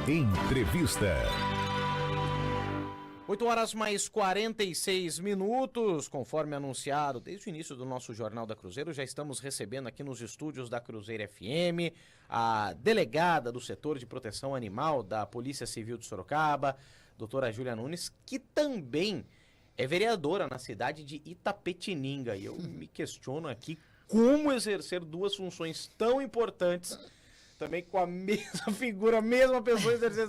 Entrevista. 8 horas mais 46 minutos, conforme anunciado desde o início do nosso Jornal da Cruzeiro, já estamos recebendo aqui nos estúdios da Cruzeiro FM a delegada do setor de proteção animal da Polícia Civil de Sorocaba, doutora Júlia Nunes, que também é vereadora na cidade de Itapetininga. E eu me questiono aqui como exercer duas funções tão importantes, também com a mesma figura, a mesma pessoa, exercer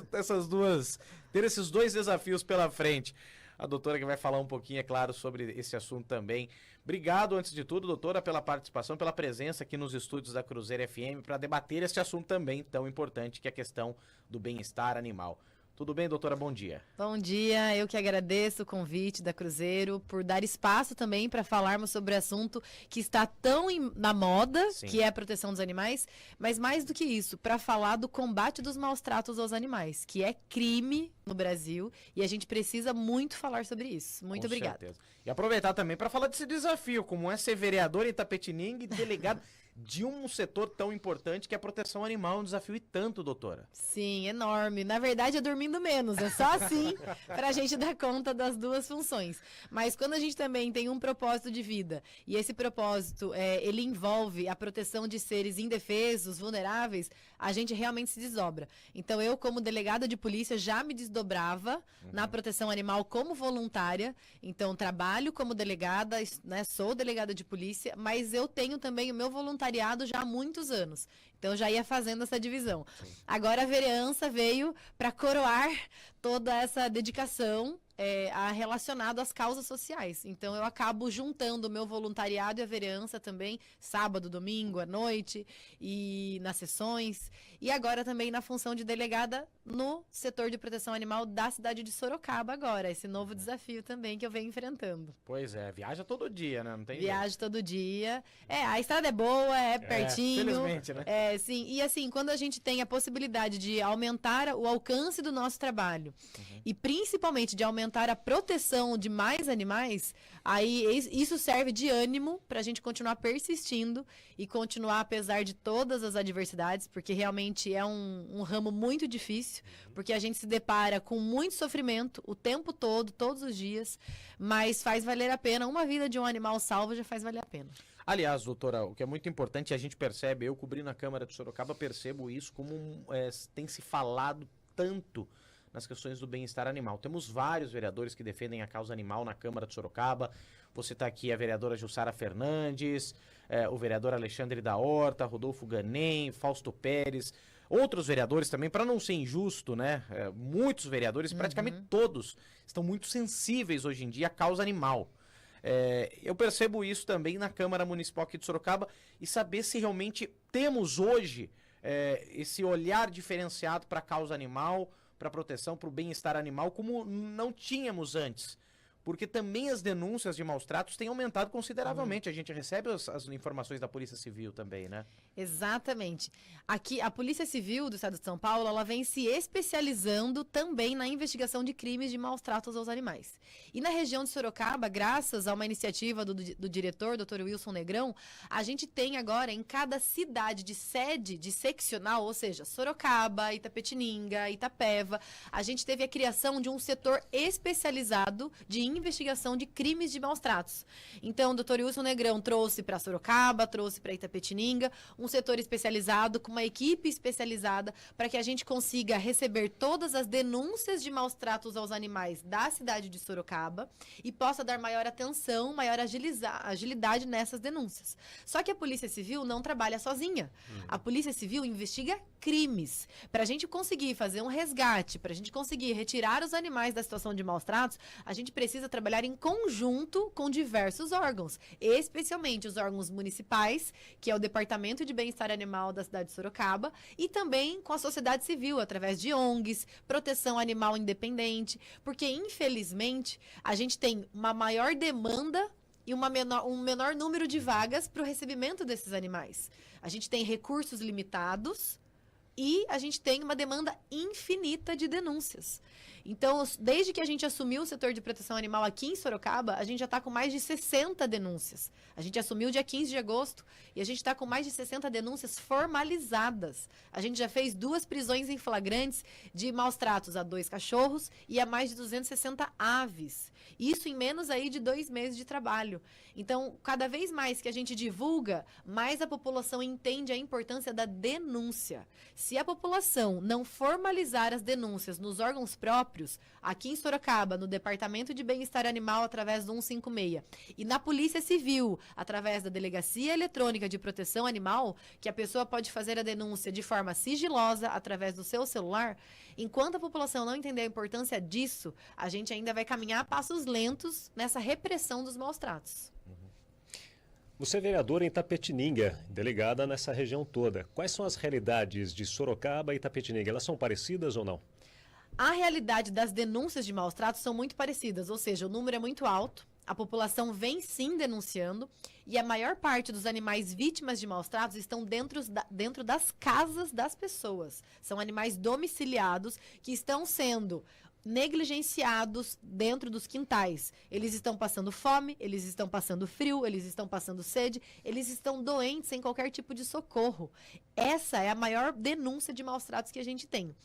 ter esses dois desafios pela frente. A doutora que vai falar um pouquinho, é claro, sobre esse assunto também. Obrigado, antes de tudo, doutora, pela participação, pela presença aqui nos estúdios da Cruzeiro FM para debater este assunto também tão importante, que é a questão do bem-estar animal. Tudo bem, doutora? Bom dia. Bom dia, eu que agradeço o convite da Cruzeiro por dar espaço também para falarmos sobre o assunto que está tão na moda, Sim. que é a proteção dos animais, mas mais do que isso, para falar do combate dos maus tratos aos animais, que é crime no Brasil e a gente precisa muito falar sobre isso. Muito obrigada. Certeza. E aproveitar também para falar desse desafio, como é ser vereador em Itapetininga e delegado de um setor tão importante que é a proteção animal, um desafio e tanto, doutora. Sim, enorme. Na verdade, é dormindo menos, é só assim para a gente dar conta das duas funções. Mas quando a gente também tem um propósito de vida, e esse propósito, ele envolve a proteção de seres indefesos, vulneráveis, a gente realmente se desdobra. Então, eu, como delegada de polícia, já me desdobrava na proteção animal como voluntária. Então, trabalho como delegada, né, sou delegada de polícia, mas eu tenho também o meu voluntariado já há muitos anos. Então, eu já ia fazendo essa divisão. Sim. Agora, a vereança veio para coroar toda essa dedicação relacionado às causas sociais. Então, eu acabo juntando o meu voluntariado e a vereança também, sábado, domingo, à noite, e nas sessões. E agora também na função de delegada no setor de proteção animal da cidade de Sorocaba agora. Esse novo desafio também que eu venho enfrentando. Pois é, viaja todo dia, né? Não tem Viaja todo dia. A estrada é boa, é pertinho. Felizmente, né? Sim. E assim, quando a gente tem a possibilidade de aumentar o alcance do nosso trabalho e principalmente de aumentar a proteção de mais animais, aí isso serve de ânimo para a gente continuar persistindo e continuar apesar de todas as adversidades, porque realmente é um ramo muito difícil, porque a gente se depara com muito sofrimento o tempo todo, todos os dias, mas faz valer a pena. Uma vida de um animal salvo já faz valer a pena. Aliás, doutora, o que é muito importante, a gente percebe, eu cobrindo a Câmara de Sorocaba, percebo isso como tem se falado tanto nas questões do bem-estar animal. Temos vários vereadores que defendem a causa animal na Câmara de Sorocaba. Você está aqui a vereadora Jussara Fernandes, o vereador Alexandre da Horta, Rodolfo Ganem, Fausto Pérez, outros vereadores também, para não ser injusto, né? Muitos vereadores, praticamente todos, estão muito sensíveis hoje em dia à causa animal. Eu percebo isso também na Câmara Municipal aqui de Sorocaba e saber se realmente temos hoje esse olhar diferenciado para a causa animal, para a proteção, para o bem-estar animal, como não tínhamos antes. Porque também as denúncias de maus tratos têm aumentado consideravelmente. A gente recebe as informações da Polícia Civil também, né? Exatamente. Aqui, a Polícia Civil do Estado de São Paulo, ela vem se especializando também na investigação de crimes de maus tratos aos animais. E na região de Sorocaba, graças a uma iniciativa do diretor, Dr. Wilson Negrão, a gente tem agora em cada cidade de sede de seccional, ou seja, Sorocaba, Itapetininga, Itapeva, a gente teve a criação de um setor especializado de investigação de crimes de maus tratos. Então, o Dr. Wilson Negrão trouxe para Sorocaba, trouxe para Itapetininga, um setor especializado, com uma equipe especializada, para que a gente consiga receber todas as denúncias de maus tratos aos animais da cidade de Sorocaba e possa dar maior atenção, maior agilidade nessas denúncias. Só que a Polícia Civil não trabalha sozinha. A Polícia Civil investiga crimes. Para a gente conseguir fazer um resgate, para a gente conseguir retirar os animais da situação de maus tratos, a gente precisa trabalhar em conjunto com diversos órgãos, especialmente os órgãos municipais, que é o Departamento de Bem-Estar Animal da cidade de Sorocaba, e também com a sociedade civil, através de ONGs, proteção animal independente, porque, infelizmente, a gente tem uma maior demanda e um menor número de vagas para o recebimento desses animais. A gente tem recursos limitados E a gente tem uma demanda infinita de denúncias. Então, desde que a gente assumiu o setor de proteção animal aqui em Sorocaba, a gente já está com mais de 60 denúncias. A gente assumiu dia 15 de agosto e a gente está com mais de 60 denúncias formalizadas. A gente já fez 2 prisões em flagrantes de maus tratos a 2 cachorros e a mais de 260 aves. Isso em menos aí de 2 meses de trabalho. Então, cada vez mais que a gente divulga, mais a população entende a importância da denúncia. Se a população não formalizar as denúncias nos órgãos próprios, aqui em Sorocaba, no Departamento de Bem-Estar Animal, através do 156, e na Polícia Civil, através da Delegacia Eletrônica de Proteção Animal, que a pessoa pode fazer a denúncia de forma sigilosa, através do seu celular, enquanto a população não entender a importância disso, a gente ainda vai caminhar a passos lentos nessa repressão dos maus tratos. Você é vereadora em Itapetininga, delegada nessa região toda. Quais são as realidades de Sorocaba e Itapetininga? Elas são parecidas ou não? A realidade das denúncias de maus tratos são muito parecidas, ou seja, o número é muito alto, a população vem sim denunciando e a maior parte dos animais vítimas de maus tratos estão dentro das casas das pessoas. São animais domiciliados que estão sendo negligenciados dentro dos quintais. Eles estão passando fome, eles estão passando frio, eles estão passando sede, eles estão doentes sem qualquer tipo de socorro. Essa é a maior denúncia de maus tratos que a gente tem.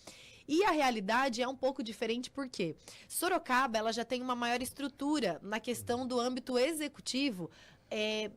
E a realidade é um pouco diferente porque Sorocaba ela já tem uma maior estrutura na questão do âmbito executivo,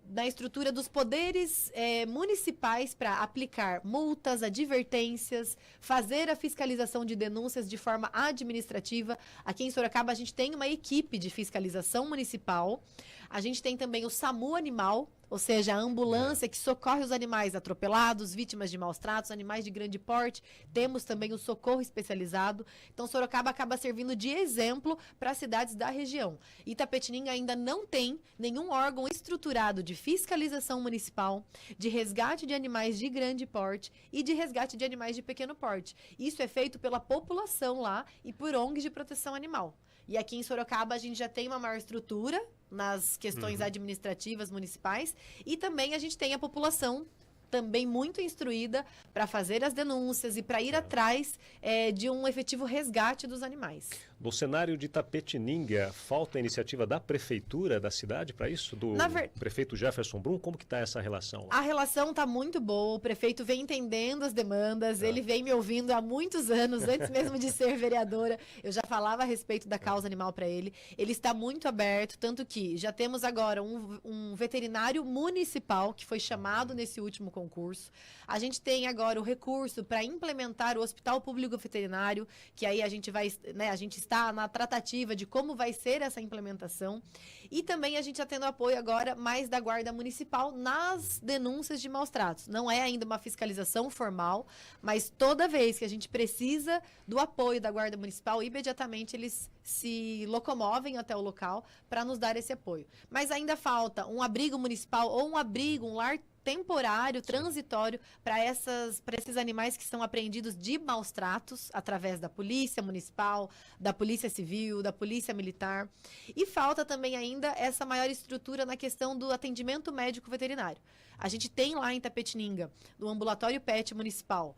na estrutura dos poderes municipais para aplicar multas, advertências, fazer a fiscalização de denúncias de forma administrativa. Aqui em Sorocaba a gente tem uma equipe de fiscalização municipal, a gente tem também o SAMU Animal, ou seja, a ambulância que socorre os animais atropelados, vítimas de maus tratos, animais de grande porte. Temos também o socorro especializado. Então, Sorocaba acaba servindo de exemplo para as cidades da região. Itapetininga ainda não tem nenhum órgão estruturado de fiscalização municipal, de resgate de animais de grande porte e de resgate de animais de pequeno porte. Isso é feito pela população lá e por ONGs de proteção animal. E aqui em Sorocaba a gente já tem uma maior estrutura nas questões administrativas municipais e também a gente tem a população também muito instruída para fazer as denúncias e para ir atrás de um efetivo resgate dos animais. No cenário de Itapetininga, falta a iniciativa da prefeitura da cidade para isso? Do prefeito Jefferson Brum? Como que está essa relação lá? A relação está muito boa, o prefeito vem entendendo as demandas, ele vem me ouvindo há muitos anos, antes mesmo de ser vereadora, eu já falava a respeito da causa animal para ele. Ele está muito aberto, tanto que já temos agora um veterinário municipal que foi chamado nesse último concurso. A gente tem agora o recurso para implementar o Hospital Público Veterinário, que aí a gente vai, a gente está na tratativa de como vai ser essa implementação. E também a gente está tendo apoio agora mais da Guarda Municipal nas denúncias de maus tratos. Não é ainda uma fiscalização formal, mas toda vez que a gente precisa do apoio da Guarda Municipal, imediatamente eles se locomovem até o local para nos dar esse apoio. Mas ainda falta um abrigo municipal ou um lar temporário, transitório, para esses animais que são apreendidos de maus tratos através da Polícia Municipal, da Polícia Civil, da Polícia Militar. E falta também ainda essa maior estrutura na questão do atendimento médico veterinário. A gente tem lá em Itapetininga, no ambulatório PET municipal,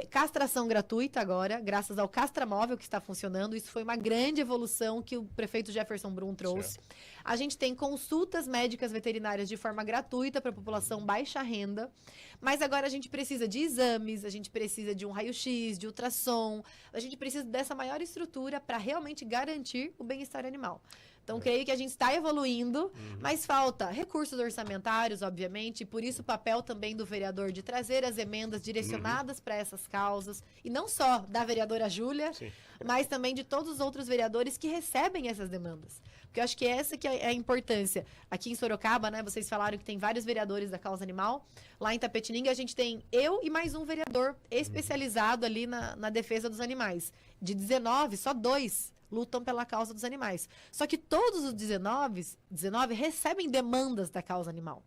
castração gratuita agora, graças ao Castramóvel que está funcionando. Isso foi uma grande evolução que o prefeito Jefferson Brum trouxe. Certo. A gente tem consultas médicas veterinárias de forma gratuita para a população baixa renda, mas agora a gente precisa de exames, a gente precisa de um raio-x, de ultrassom, a gente precisa dessa maior estrutura para realmente garantir o bem-estar animal. Então, creio que a gente está evoluindo, mas falta recursos orçamentários, obviamente, e por isso o papel também do vereador de trazer as emendas direcionadas para essas causas, e não só da vereadora Júlia, mas também de todos os outros vereadores que recebem essas demandas. Porque eu acho que essa que é a importância. Aqui em Sorocaba, vocês falaram que tem vários vereadores da causa animal. Lá em Itapetininga, a gente tem eu e mais um vereador especializado ali na defesa dos animais. De 19, só 2 lutam pela causa dos animais. Só que todos os 19 recebem demandas da causa animal.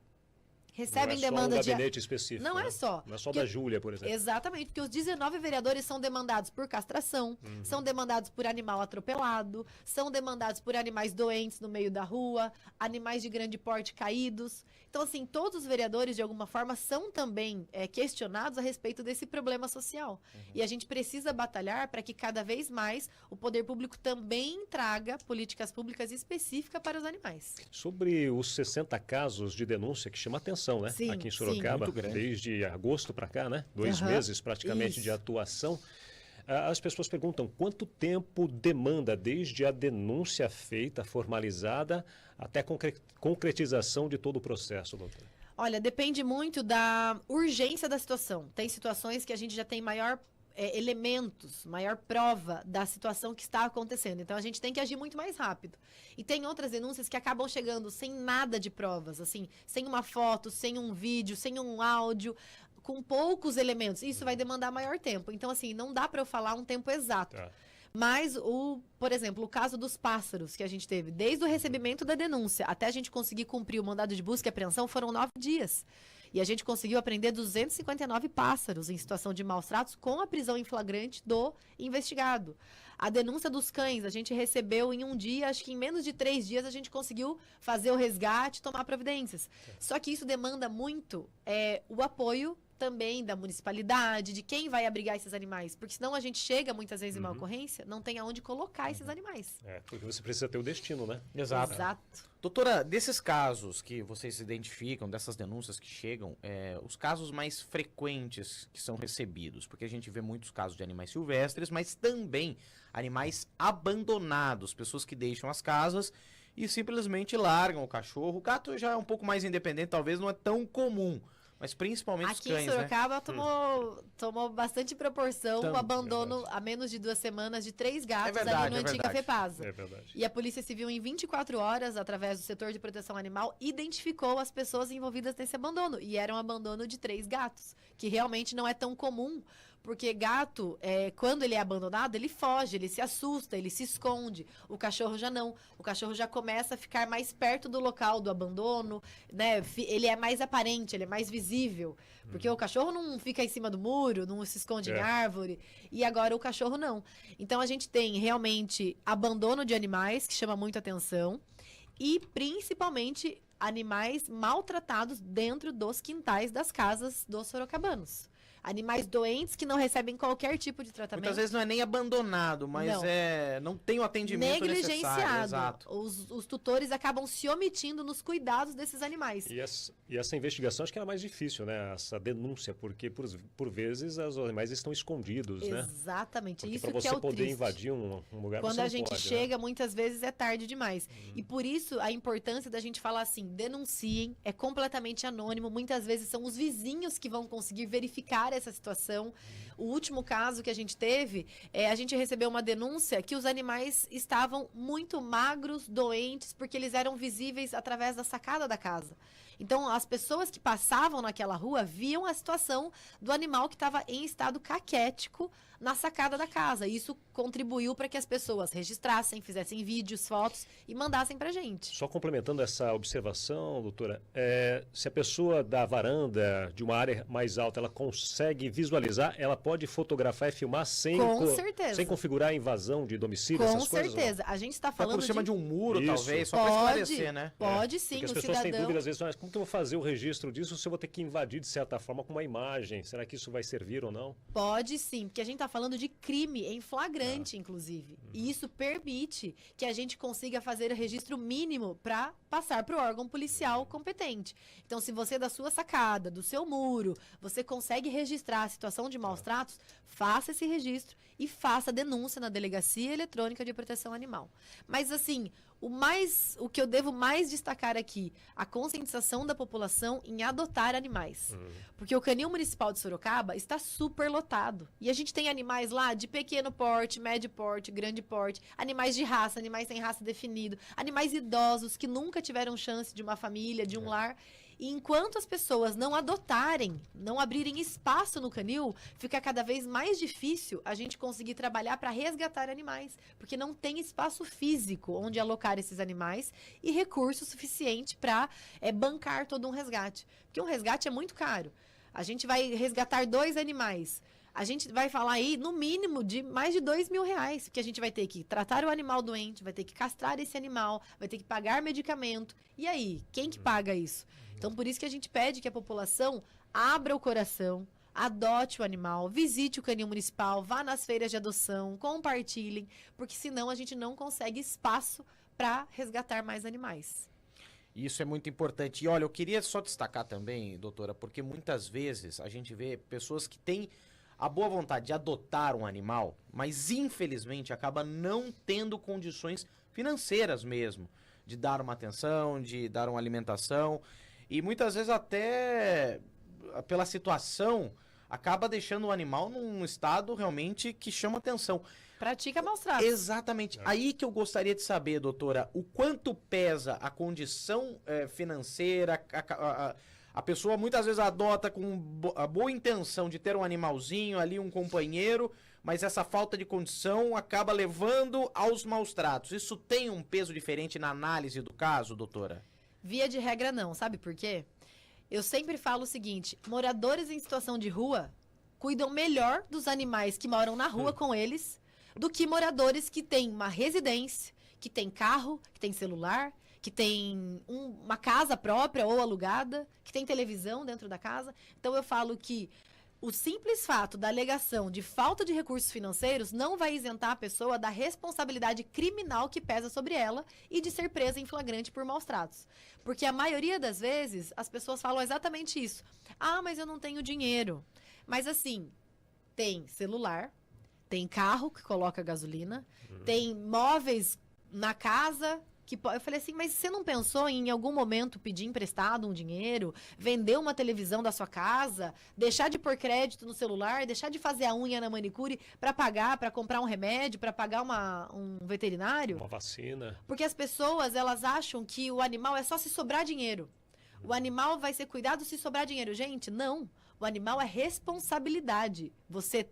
recebem não é demanda só um gabinete específico. Não né? é só. Não é só da Júlia, por exemplo. Exatamente, porque os 19 vereadores são demandados por castração, são demandados por animal atropelado, são demandados por animais doentes no meio da rua, animais de grande porte caídos. Então, assim, todos os vereadores, de alguma forma, são também questionados a respeito desse problema social. E a gente precisa batalhar para que cada vez mais o poder público também traga políticas públicas específicas para os animais. Sobre os 60 casos de denúncia que chama atenção, né? Sim, Aqui em sim. Sorocaba, Muito grande. desde agosto para cá, né? 2 Aham, meses praticamente de isso. atuação. As pessoas perguntam quanto tempo demanda desde a denúncia feita, formalizada, até a concretização de todo o processo, doutora? Olha, depende muito da urgência da situação. Tem situações que a gente já tem maior elementos, maior prova da situação que está acontecendo. Então, a gente tem que agir muito mais rápido. E tem outras denúncias que acabam chegando sem nada de provas, assim, sem uma foto, sem um vídeo, sem um áudio, com poucos elementos. Isso vai demandar maior tempo. Então, assim, não dá para eu falar um tempo exato. Tá. Mas, por exemplo, o caso dos pássaros que a gente teve, desde o recebimento da denúncia até a gente conseguir cumprir o mandado de busca e apreensão, foram 9 dias. E a gente conseguiu apreender 259 pássaros em situação de maus tratos com a prisão em flagrante do investigado. A denúncia dos cães, a gente recebeu em um dia, acho que em menos de 3 dias a gente conseguiu fazer o resgate e tomar providências. Só que isso demanda muito o apoio também da municipalidade, de quem vai abrigar esses animais. Porque senão a gente chega muitas vezes em uma ocorrência, não tem aonde colocar esses animais. Porque você precisa ter o destino, né? Exato. Exato. Doutora, desses casos que vocês identificam, dessas denúncias que chegam, os casos mais frequentes que são recebidos, porque a gente vê muitos casos de animais silvestres, mas também animais abandonados, pessoas que deixam as casas e simplesmente largam o cachorro. O gato já é um pouco mais independente, talvez não é tão comum, mas principalmente os Aqui cães, em Sorocaba tomou bastante proporção o abandono verdade. há menos de 2 semanas de 3 gatos verdade, ali no antiga verdade. FEPASA. É verdade. E a Polícia Civil, em 24 horas, através do setor de proteção animal, identificou as pessoas envolvidas nesse abandono. E era um abandono de 3 gatos, que realmente não é tão comum, porque gato, quando ele é abandonado, ele foge, ele se assusta, ele se esconde. O cachorro já não. O cachorro já começa a ficar mais perto do local do abandono, né? Ele é mais aparente, ele é mais visível. Porque o cachorro não fica em cima do muro, não se esconde em árvore. E agora o cachorro não. Então a gente tem realmente abandono de animais, que chama muito atenção. E principalmente animais maltratados dentro dos quintais das casas dos sorocabanos. Animais doentes que não recebem qualquer tipo de tratamento. Muitas vezes não é nem abandonado, mas não tem o atendimento necessário. Negligenciado. Exato. Os tutores acabam se omitindo nos cuidados desses animais. E essa investigação acho que era mais difícil, né? Essa denúncia, porque por vezes os animais estão escondidos, né? Exatamente. Porque Isso para que você é o poder triste. invadir um lugar, Quando você a não gente pode, chega, muitas vezes é tarde demais. E por isso a importância da gente falar assim, denunciem, é completamente anônimo. Muitas vezes são os vizinhos que vão conseguir verificar essa situação. O último caso que a gente teve, a gente recebeu uma denúncia que os animais estavam muito magros, doentes, porque eles eram visíveis através da sacada da casa. Então, as pessoas que passavam naquela rua viam a situação do animal que estava em estado caquético na sacada da casa. Isso contribuiu para que as pessoas registrassem, fizessem vídeos, fotos e mandassem para a gente. Só complementando essa observação, doutora, se a pessoa da varanda, de uma área mais alta, ela consegue visualizar, ela pode fotografar e filmar sem certeza. sem configurar a invasão de domicílio, Com essas coisas? certeza. A gente está Tá falando por cima de um muro, Isso. talvez, só para esclarecer, né? Pode sim, Porque as o pessoas têm cidadão... dúvidas, às vezes, mas como que eu vou fazer o registro disso se eu vou ter que invadir, de certa forma, com uma imagem? Será que isso vai servir ou não? Pode sim, porque a gente está falando de crime em flagrante, inclusive. E isso permite que a gente consiga fazer o registro mínimo para passar para o órgão policial competente. Então, se você da sua sacada, do seu muro, você consegue registrar a situação de maus tratos, faça esse registro e faça a denúncia na Delegacia Eletrônica de Proteção Animal. Mas, assim, o que eu devo mais destacar aqui, a conscientização da população em adotar animais. Porque o Canil Municipal de Sorocaba está super lotado. E a gente tem animais lá de pequeno porte, médio porte, grande porte, animais de raça, animais sem raça definido, animais idosos que nunca tiveram chance de uma família, de um lar. E enquanto as pessoas não adotarem, não abrirem espaço no canil, fica cada vez mais difícil a gente conseguir trabalhar para resgatar animais, porque não tem espaço físico onde alocar esses animais e recurso suficiente para bancar todo um resgate. Porque um resgate é muito caro. A gente vai resgatar 2 animais. A gente vai falar aí, no mínimo, de mais de R$2.000, porque a gente vai ter que tratar o animal doente, vai ter que castrar esse animal, vai ter que pagar medicamento. E aí, quem que paga isso? Então, por isso que a gente pede que a população abra o coração, adote o animal, visite o canil municipal, vá nas feiras de adoção, compartilhem, porque senão a gente não consegue espaço para resgatar mais animais. Isso é muito importante. E olha, eu queria só destacar também, doutora, porque muitas vezes a gente vê pessoas que têm a boa vontade de adotar um animal, mas infelizmente acaba não tendo condições financeiras mesmo, de dar uma atenção, de dar uma alimentação, e muitas vezes até pela situação acaba deixando o animal num estado realmente que chama atenção. Pratica maus tratos. Exatamente. Aí que eu gostaria de saber, doutora, o quanto pesa a condição financeira, a pessoa muitas vezes adota com a boa intenção de ter um animalzinho ali, um companheiro, mas essa falta de condição acaba levando aos maus tratos. Isso tem um peso diferente na análise do caso, doutora? Via de regra não, sabe por quê? Eu sempre falo o seguinte, moradores em situação de rua cuidam melhor dos animais que moram na rua com eles do que moradores que têm uma residência, que tem carro, que tem celular, que tem uma casa própria ou alugada, que tem televisão dentro da casa. Então eu falo que o simples fato da alegação de falta de recursos financeiros não vai isentar a pessoa da responsabilidade criminal que pesa sobre ela e de ser presa em flagrante por maus tratos. Porque a maioria das vezes as pessoas falam exatamente isso. Ah, mas eu não tenho dinheiro. Mas assim, tem celular, tem carro que coloca gasolina, tem móveis na casa. Eu falei assim, mas você não pensou em algum momento pedir emprestado um dinheiro, vender uma televisão da sua casa, deixar de pôr crédito no celular, deixar de fazer a unha na manicure para pagar, para comprar um remédio, para pagar um veterinário? Uma vacina. Porque as pessoas, elas acham que o animal é só se sobrar dinheiro. O animal vai ser cuidado se sobrar dinheiro. Gente, não. O animal é responsabilidade. Você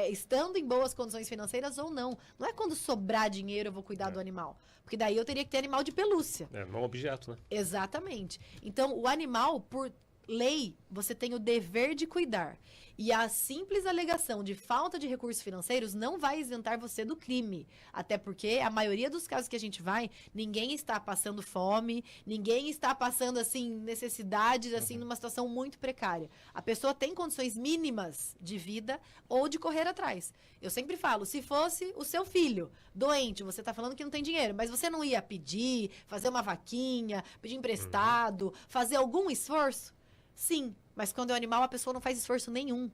estando em boas condições financeiras ou não. Não é quando sobrar dinheiro eu vou cuidar do animal. Porque daí eu teria que ter animal de pelúcia. Não é um objeto, né? Exatamente. Então, o animal, por lei, você tem o dever de cuidar. E a simples alegação de falta de recursos financeiros não vai isentar você do crime. Até porque a maioria dos casos que a gente vai, ninguém está passando fome, ninguém está passando, assim, necessidades, assim, numa situação muito precária. A pessoa tem condições mínimas de vida ou de correr atrás. Eu sempre falo, se fosse o seu filho doente, você está falando que não tem dinheiro, mas você não ia pedir, fazer uma vaquinha, pedir emprestado, fazer algum esforço? Sim, mas quando é um animal, a pessoa não faz esforço nenhum.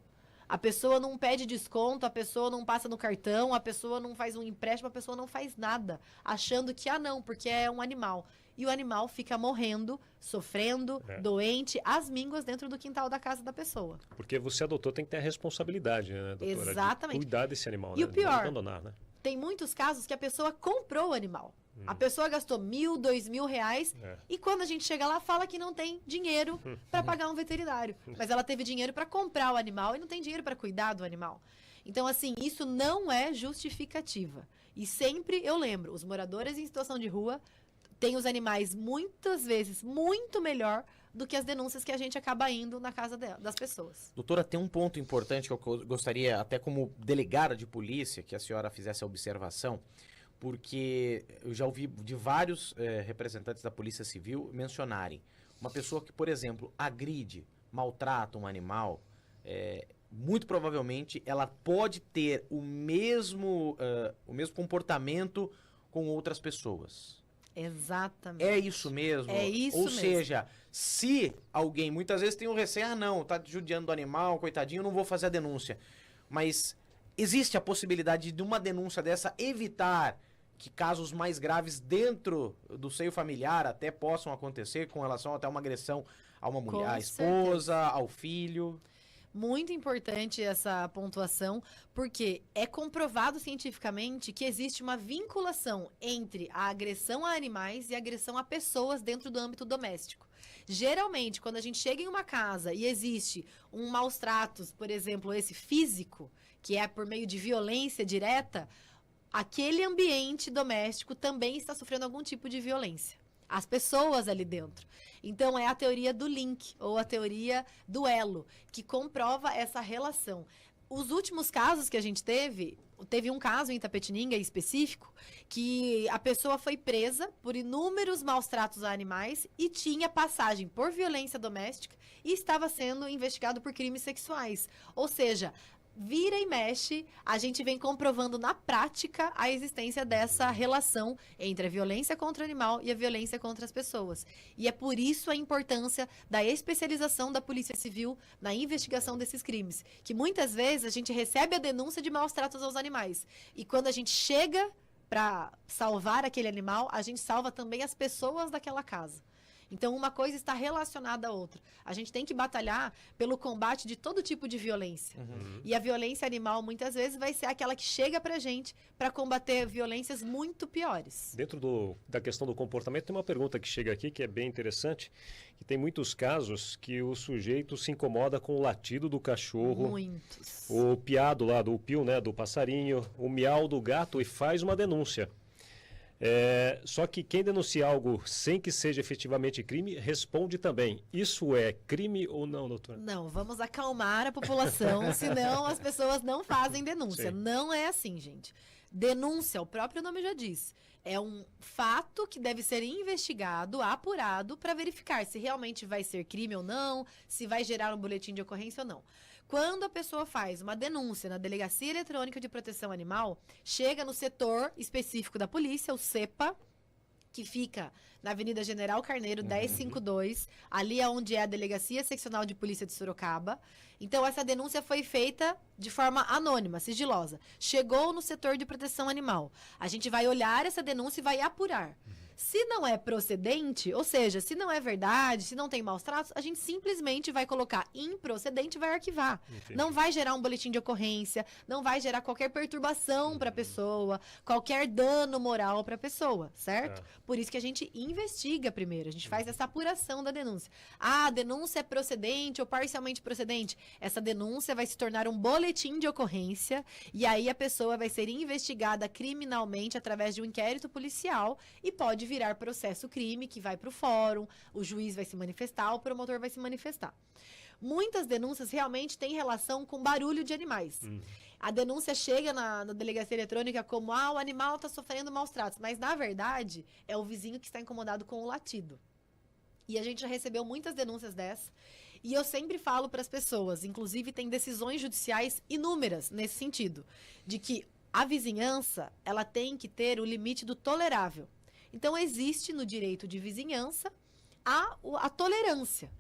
A pessoa não pede desconto, a pessoa não passa no cartão, a pessoa não faz um empréstimo, a pessoa não faz nada, achando que, não, porque é um animal. E o animal fica morrendo, sofrendo, doente, às mínguas dentro do quintal da casa da pessoa. Porque você adotou, tem que ter a responsabilidade, né, doutora? Exatamente. De cuidar desse animal, E né? o pior, não abandonar, né? Tem muitos casos que a pessoa comprou o animal. A pessoa gastou R$1.000, R$2.000 e quando a gente chega lá, fala que não tem dinheiro para pagar um veterinário. Mas ela teve dinheiro para comprar o animal e não tem dinheiro para cuidar do animal. Então, assim, isso não é justificativa. E sempre eu lembro, os moradores em situação de rua têm os animais muitas vezes muito melhor do que as denúncias que a gente acaba indo na casa das pessoas. Doutora, tem um ponto importante que eu gostaria, até como delegada de polícia, que a senhora fizesse a observação, porque eu já ouvi de vários representantes da Polícia Civil mencionarem uma pessoa que, por exemplo, agride, maltrata um animal, muito provavelmente ela pode ter o mesmo comportamento com outras pessoas. Exatamente. É isso mesmo? É isso Ou mesmo. seja, se alguém, muitas vezes tem um receio, não, tá judiando do animal, coitadinho, não vou fazer a denúncia. Mas existe a possibilidade de uma denúncia dessa evitar que casos mais graves dentro do seio familiar até possam acontecer com relação até uma agressão a uma mulher, à esposa, ao filho? Muito importante essa pontuação, porque é comprovado cientificamente que existe uma vinculação entre a agressão a animais e a agressão a pessoas dentro do âmbito doméstico. Geralmente, quando a gente chega em uma casa e existe um maus tratos, por exemplo, esse físico, que é por meio de violência direta, aquele ambiente doméstico também está sofrendo algum tipo de violência. As pessoas ali dentro. Então, é a teoria do link, ou a teoria do elo, que comprova essa relação. Os últimos casos que a gente teve um caso em Itapetininga em específico, que a pessoa foi presa por inúmeros maus tratos a animais e tinha passagem por violência doméstica e estava sendo investigado por crimes sexuais. Ou seja, vira e mexe, a gente vem comprovando na prática a existência dessa relação entre a violência contra o animal e a violência contra as pessoas. E é por isso a importância da especialização da Polícia Civil na investigação desses crimes. Que muitas vezes a gente recebe a denúncia de maus tratos aos animais. E quando a gente chega para salvar aquele animal, a gente salva também as pessoas daquela casa. Então, uma coisa está relacionada à outra. A gente tem que batalhar pelo combate de todo tipo de violência. E a violência animal, muitas vezes, vai ser aquela que chega pra gente para combater violências muito piores. Dentro da questão do comportamento, tem uma pergunta que chega aqui que é bem interessante, que tem muitos casos que o sujeito se incomoda com o latido do cachorro, Muitos. o piado lá do pio, né, do passarinho, o miau do gato e faz uma denúncia. Só que quem denuncia algo sem que seja efetivamente crime, responde também. Isso é crime ou não, doutor? Não, vamos acalmar a população, senão as pessoas não fazem denúncia. Sim. Não é assim, gente. Denúncia, o próprio nome já diz, é um fato que deve ser investigado, apurado, para verificar se realmente vai ser crime ou não, se vai gerar um boletim de ocorrência ou não. Quando a pessoa faz uma denúncia na Delegacia Eletrônica de Proteção Animal, chega no setor específico da polícia, o CEPA, que fica na Avenida General Carneiro, 1052, ali é onde é a Delegacia Seccional de Polícia de Sorocaba. Então, essa denúncia foi feita de forma anônima, sigilosa. Chegou no setor de proteção animal. A gente vai olhar essa denúncia e vai apurar. Se não é procedente, ou seja, se não é verdade, se não tem maus tratos, a gente simplesmente vai colocar improcedente e vai arquivar. Entendi. Não vai gerar um boletim de ocorrência, não vai gerar qualquer perturbação para a pessoa, qualquer dano moral para a pessoa, certo? Por isso que a gente investiga primeiro, a gente faz essa apuração da denúncia. Ah, a denúncia é procedente ou parcialmente procedente? Essa denúncia vai se tornar um boletim de ocorrência e aí a pessoa vai ser investigada criminalmente através de um inquérito policial e pode virar processo crime que vai para o fórum, o juiz vai se manifestar, o promotor vai se manifestar. Muitas denúncias realmente têm relação com barulho de animais. A denúncia chega na delegacia eletrônica como, o animal está sofrendo maus tratos, mas na verdade é o vizinho que está incomodado com o latido. E a gente já recebeu muitas denúncias dessas. E eu sempre falo para as pessoas, inclusive tem decisões judiciais inúmeras nesse sentido, de que a vizinhança, ela tem que ter o limite do tolerável. Então, existe no direito de vizinhança a tolerância.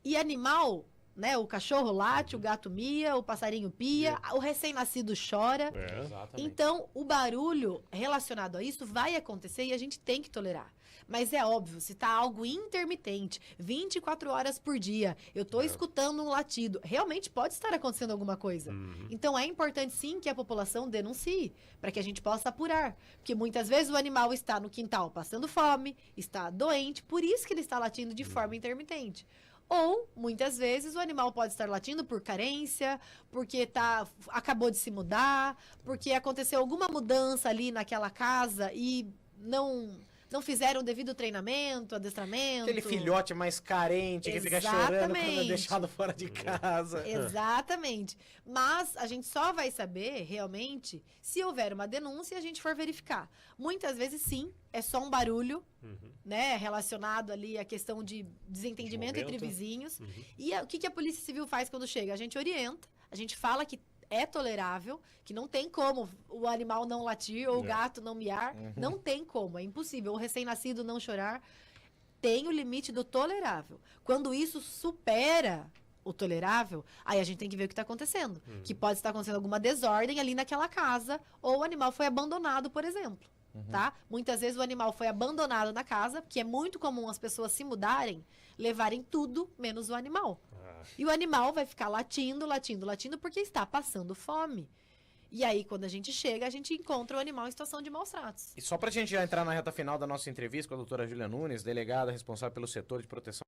E animal, né, o cachorro late, o gato mia, o passarinho pia, o recém-nascido chora. Exatamente. Então, o barulho relacionado a isso vai acontecer e a gente tem que tolerar. Mas é óbvio, se tá algo intermitente, 24 horas por dia, eu tô escutando um latido, realmente pode estar acontecendo alguma coisa. Então é importante sim que a população denuncie, para que a gente possa apurar. Porque muitas vezes o animal está no quintal passando fome, está doente, por isso que ele está latindo de forma intermitente. Ou, muitas vezes, o animal pode estar latindo por carência, porque acabou de se mudar, porque aconteceu alguma mudança ali naquela casa e não fizeram o devido treinamento, adestramento. Aquele filhote mais carente que fica chorando quando é deixado fora de casa. Exatamente. Mas a gente só vai saber, realmente, se houver uma denúncia e a gente for verificar. Muitas vezes, sim, é só um barulho, né, relacionado ali à questão de desentendimento entre vizinhos. E o que a Polícia Civil faz quando chega? A gente orienta, a gente fala que é tolerável, que não tem como o animal não latir ou o gato não miar. Não tem como, é impossível. O recém-nascido não chorar. Tem o limite do tolerável. Quando isso supera o tolerável, aí a gente tem que ver o que está acontecendo. Que pode estar acontecendo alguma desordem ali naquela casa, ou o animal foi abandonado, por exemplo. Tá? Muitas vezes o animal foi abandonado na casa, porque é muito comum as pessoas se mudarem, levarem tudo menos o animal. E o animal vai ficar latindo, latindo, latindo, porque está passando fome. E aí, quando a gente chega, a gente encontra o animal em situação de maus tratos. E só pra gente já entrar na reta final da nossa entrevista com a doutora Júlia Nunes, delegada responsável pelo setor de proteção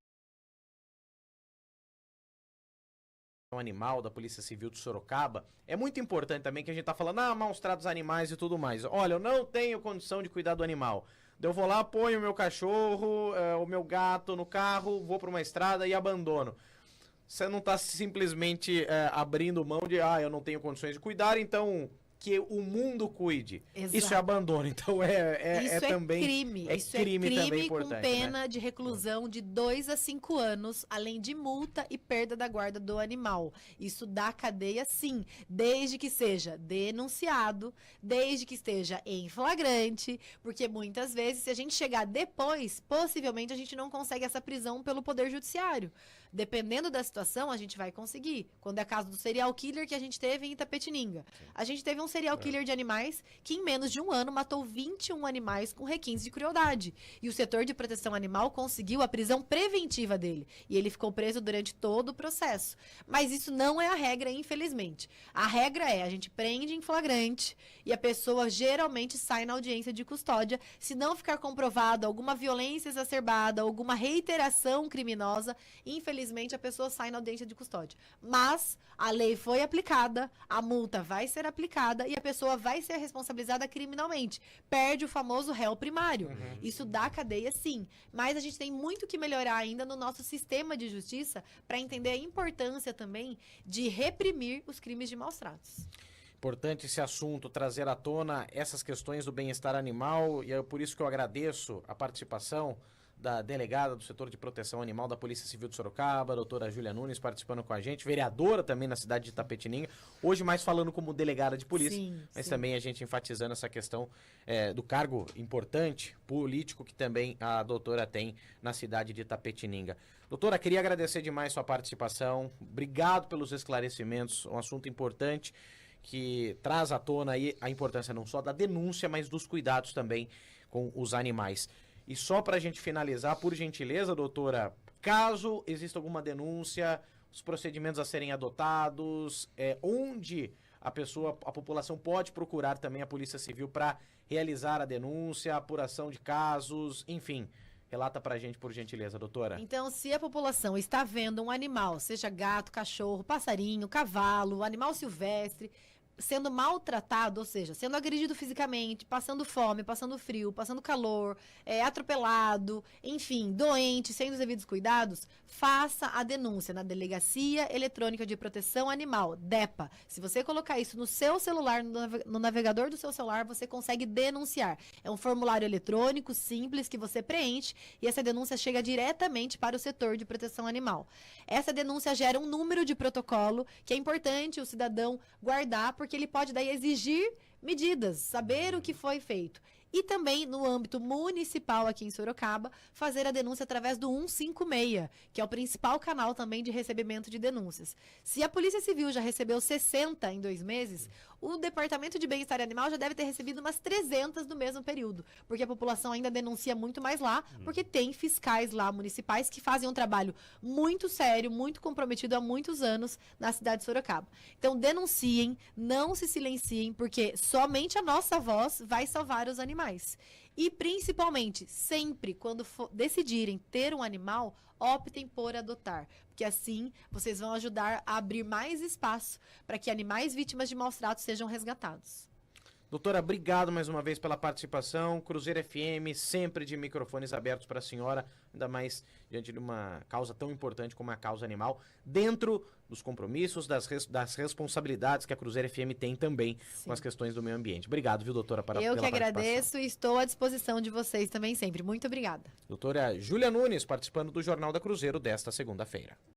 animal da Polícia Civil de Sorocaba, é muito importante também que a gente tá falando, maus tratos animais e tudo mais. Olha, eu não tenho condição de cuidar do animal. Eu vou lá, ponho o meu cachorro, o meu gato no carro, vou pra uma estrada e abandono. Você não está simplesmente abrindo mão de, eu não tenho condições de cuidar, então que o mundo cuide. Exato. Isso é abandono. Então isso também crime. Isso é crime também com importante, pena né? de reclusão de 2 a 5 anos, além de multa e perda da guarda do animal. Isso dá cadeia, sim, desde que seja denunciado, desde que esteja em flagrante, porque muitas vezes, se a gente chegar depois, possivelmente a gente não consegue essa prisão pelo Poder Judiciário. Dependendo da situação, a gente vai conseguir. Quando é caso do serial killer que a gente teve em Itapetininga. A gente teve um serial killer de animais que em menos de um ano matou 21 animais com requintes de crueldade. E o setor de proteção animal conseguiu a prisão preventiva dele. E ele ficou preso durante todo o processo. Mas isso não é a regra, infelizmente. A regra é, a gente prende em flagrante e a pessoa geralmente sai na audiência de custódia se não ficar comprovado alguma violência exacerbada, alguma reiteração criminosa, infelizmente a pessoa sai na audiência de custódia. Mas a lei foi aplicada, a multa vai ser aplicada e a pessoa vai ser responsabilizada criminalmente. Perde o famoso réu primário. Isso dá cadeia, sim. Mas a gente tem muito que melhorar ainda no nosso sistema de justiça para entender a importância também de reprimir os crimes de maus tratos. Importante esse assunto, trazer à tona essas questões do bem-estar animal, e é por isso que eu agradeço a participação da delegada do setor de proteção animal da Polícia Civil de Sorocaba, a doutora Júlia Nunes, participando com a gente, vereadora também na cidade de Itapetininga, hoje mais falando como delegada de polícia, mas também a gente enfatizando essa questão do cargo importante, político, que também a doutora tem na cidade de Itapetininga. Doutora, queria agradecer demais sua participação, obrigado pelos esclarecimentos, um assunto importante que traz à tona aí a importância não só da denúncia, mas dos cuidados também com os animais. E só para a gente finalizar, por gentileza, doutora, caso exista alguma denúncia, os procedimentos a serem adotados, onde a população pode procurar também a Polícia Civil para realizar a denúncia, a apuração de casos, enfim. Relata pra gente, por gentileza, doutora. Então, se a população está vendo um animal, seja gato, cachorro, passarinho, cavalo, animal silvestre, sendo maltratado, ou seja, sendo agredido fisicamente, passando fome, passando frio, passando calor, atropelado, enfim, doente, sem os devidos cuidados, faça a denúncia na Delegacia Eletrônica de Proteção Animal, DEPA. Se você colocar isso no seu celular, no navegador do seu celular, você consegue denunciar. É um formulário eletrônico simples que você preenche e essa denúncia chega diretamente para o setor de proteção animal. Essa denúncia gera um número de protocolo que é importante o cidadão guardar, porque ele pode daí exigir medidas, saber o que foi feito. E também, no âmbito municipal aqui em Sorocaba, fazer a denúncia através do 156, que é o principal canal também de recebimento de denúncias. Se a Polícia Civil já recebeu 60 em 2 meses, o Departamento de Bem-Estar Animal já deve ter recebido umas 300 no mesmo período, porque a população ainda denuncia muito mais lá, porque tem fiscais lá municipais que fazem um trabalho muito sério, muito comprometido há muitos anos na cidade de Sorocaba. Então, denunciem, não se silenciem, porque somente a nossa voz vai salvar os animais. E, principalmente, sempre quando decidirem ter um animal, optem por adotar, porque assim vocês vão ajudar a abrir mais espaço para que animais vítimas de maus tratos sejam resgatados. Doutora, obrigado mais uma vez pela participação. Cruzeiro FM, sempre de microfones abertos para a senhora, ainda mais diante de uma causa tão importante como a causa animal, dentro dos compromissos, das responsabilidades que a Cruzeiro FM tem também com as questões do meio ambiente. Obrigado, viu, doutora, pela participação. Eu que agradeço e estou à disposição de vocês também sempre. Muito obrigada. Doutora Júlia Nunes, participando do Jornal da Cruzeiro desta segunda-feira.